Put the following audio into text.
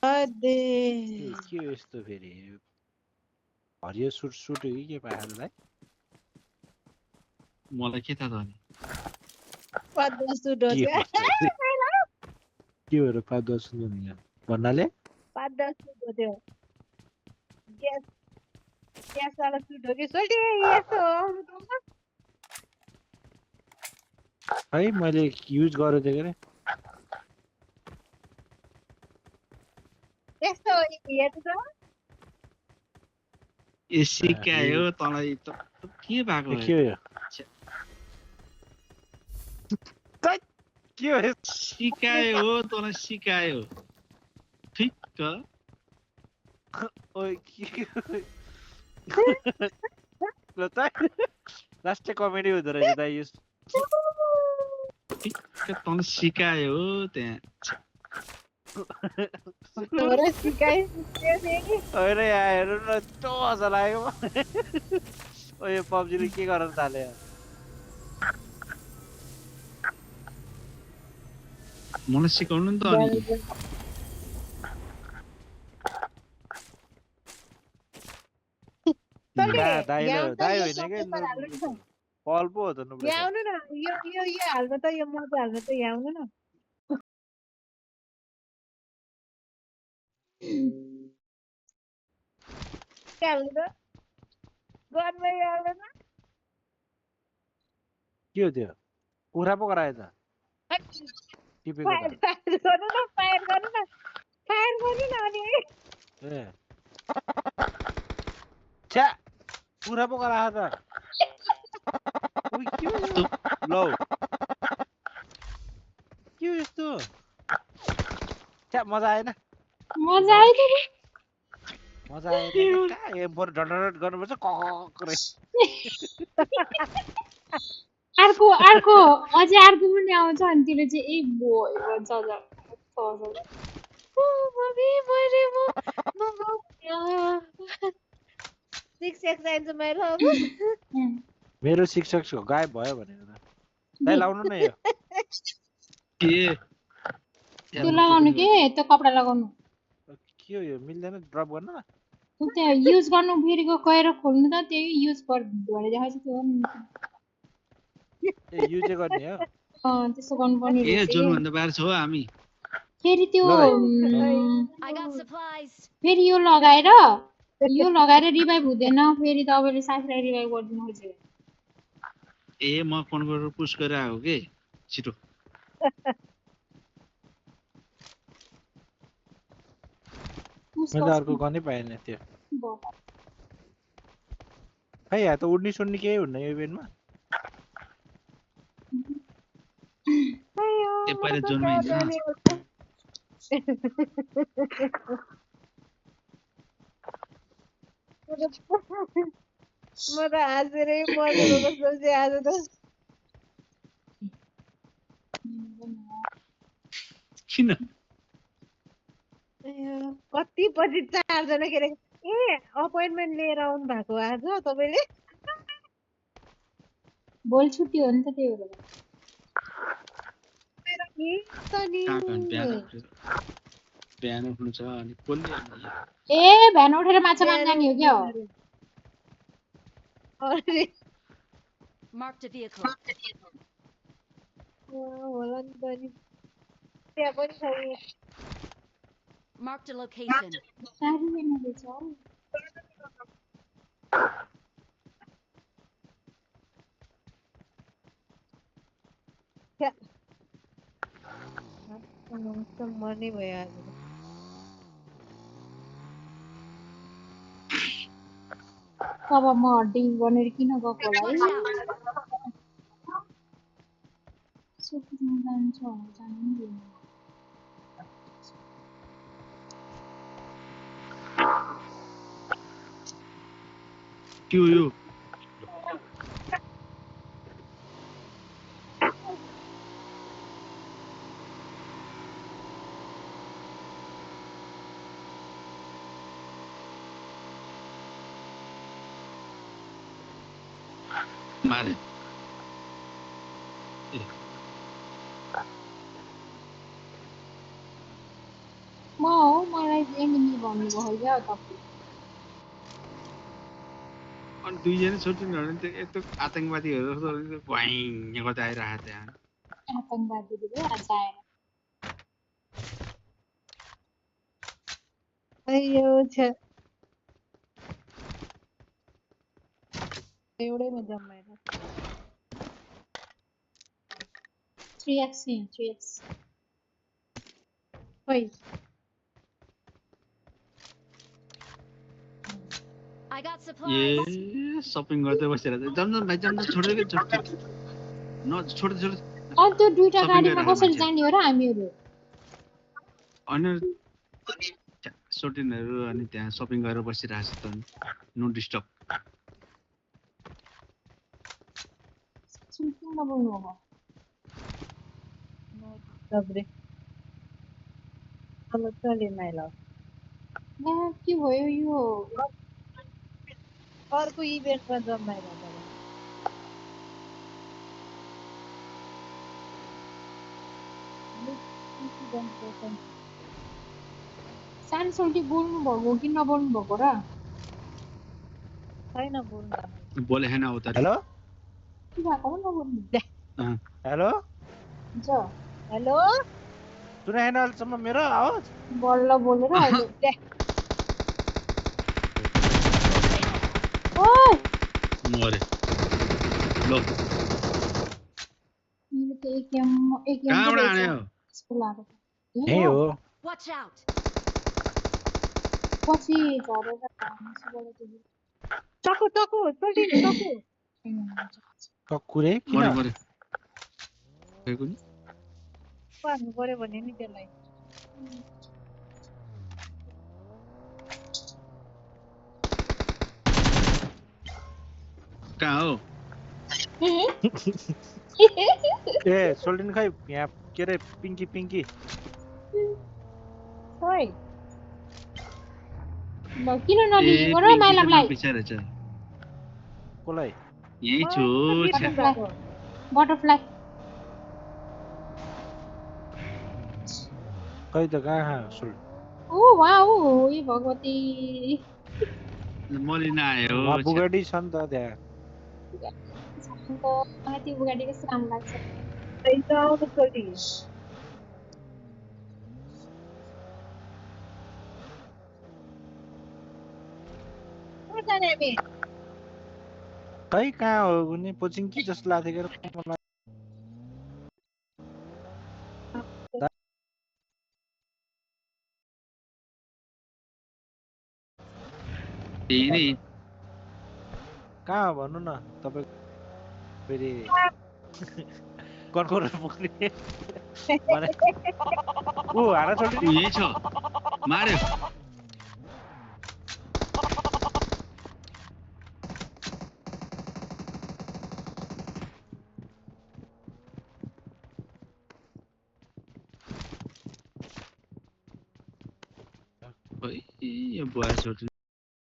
अदे के हो यस्तो फेरि हरियो सुट सुट हो कि के पाहाडलाई मलाई के थाहा त अनि पद्म सुट हो के क्या के हो र 5-10 सुन्नु भन्नाले पद्म सुट हो त्यो ग्यास ग्यासवाला सुट हो कि सोल्टी यस्तो आउनु त है मैले युज गरेको थिएँ के यस्तो हेर्नु त ए सिकायो तँलाई त के भएको के हो यो के हो यो? सिकायो तँलाई सिकायो ठिक ओइ के ल त लास्ट कमेडी हुँदो रहेछ दाइ यो ठिक तँलाई सिकायो त्यहाँ तोरा सिकाइ अरे यार हेर्नु न यस्तो मजा लाग्यो ओ यो पब्जीले के गर्न थाल्यो यार मलाई सिकाउनु नि त अनि दाइ होइन के पल पो हो त नुब्ले यहाँ आउनु न यो हाल्नु त यो मजा हाल्नु त यहाँ आउनु न हाल्नु त गर्मै हाल्नु न के हो त्यो कुखुरा पो गरायो त टिपेको त फायर गर्नु न फायर गर्नु न अनि ए छ्या कुखुरा पो गरायो त ओइ के हो यो? लौ के हो यस्तो छ्या मजा आएन मजा आयो त मजा आएन कहाँ एम4 डडडड गर्नुपर्छ ककरै अर्को अझै अर्को पनि आउँछ अनि त्यसले चाहिँ ए बोय भन्छ मेरो शिक्षक गायब भयो भनेर त दाइ लाउनु न यो के त्यो लगाउनु के त्यो कपडा लगाउनु के हो यो मिल्दैन ड्रप गर्न त्यहाँ युज गर्नु फेरिको गएर खोल्नु त त्यही युज गरेर देखाउँछ त्यो ए युज गर्ने हो त्यस्तो गर्नुपर्ने ए जोन भन्दा बाहिर छ हो हामी फेरि त्यो फेरि यो लगाएर रिभाइभ हुँदैन फेरि तपाईँले साथीलाई रिभाइभ गरिदिनु खोजेको ए म फोन गरेर पुस गरेर आएको के छिटो मैले अर्को गर्नै पाएन त्यो खै यहाँ त उड्ने सुन्ने केही हुन्न यो इभेन्टमा ए पहिला जोनमा हिँड्छ म त हाँसेरै मरेको जस्तो चाहिँ आज त किन कति पछि 4 जना केटाकेटी ए अपोइन्टमेन्ट लिएर आउनु भएको आज तपाईले भोलि छुट्टी हो नि त त्यही भएर बिहान उठ्नु छ अनि कसले ए भ्यान उठेर माछा मार्न जाने हो क्या अरे Marked a vehicle. होला नि त नि त्यहाँ पनि छ Marked a location. साह्रै छ मर्ने भयो आज अब म हड्डी बनेर किन गएको होला है सुत्नु जान्छ जानु नि दिनु के हो यो मारे म मलाई एनिमी भन्नुभयो क्या तपाईँ अनि दुईजना छोटिनहरू त्यो यस्तो आतंकवादीहरू जस्तो भ्वाइँ गर्दै आइरहेको त्यहाँ आतङ्कवादीले हँसाएर अयो छे एउटैमा जम्माएर 3x चाहिँ 3x खोइ I got supplies. A shopping गर्दै बसेर जम भाइ जम छोड्दै के छोड्दै न छोड्दै छोड्दै अनि त्यो दुईटा सपिङ गाडीमा गरेर कसरी मान्छे। जाने हो र हामीहरू अनि सोटिनहरू अनि त्यहाँ सपिङ गरेर बसिरहेको छ त नो डिस्टर्ब किन नबोल्नु हो सबरे अब चले माइला ला के भयो यो अर्को इभेन्टमा जम्माएर सानो सोल्टी बोल्नु भएको कि नबोल्नु भएको र छैन बोल्न बोले हैन उता हेलो के भएको हो नबोल्नु हेलो हुन्छ हेलो सुनाएन अहिलेसम्म मेरो आवाज बल्ल बोलेर अहिले ओइ मरे लो मेरो त एकेएम कहाँबाट आयो यस्तो लाग्यो यही हो Watch out. पछि झरेर मासुबाट त्यो टकु टकु चल्टी टकु टक्कुरे किन मरे मरे खै कुनि हान्नु पर्यो भने नि त्यसलाई कहाँ हो ए सोल्टिन खै यहाँ के अरे पिङ्की पिङ्की खोइ ल किन नलिएको र माइलामलाई बिचारा छ कसलाई यही छु छ्या। बटरफ्लाई खै त कहाँ सोल्टिन ओ वाउ ए भगवती मलिन आयो वहाँ छ्या। बुगाडी छ नि त त्यहाँ अन्त मलाई त्यो बुगाडी कस्तो राम्रो लाग्छ त्यही आउनु चल्टी कहाँ जाने हामी खै कहाँ हो कुनै पोचिङ्की जस्तो लाग्थ्यो के मलाई त्यही नै कहाँ हो भन्नु न तपाईँ फेरि कन्कोर पुग्ने भने ऊ हाना ऊ सोल्टिन यही छ मार्यो खोइ यो बुवा छोटु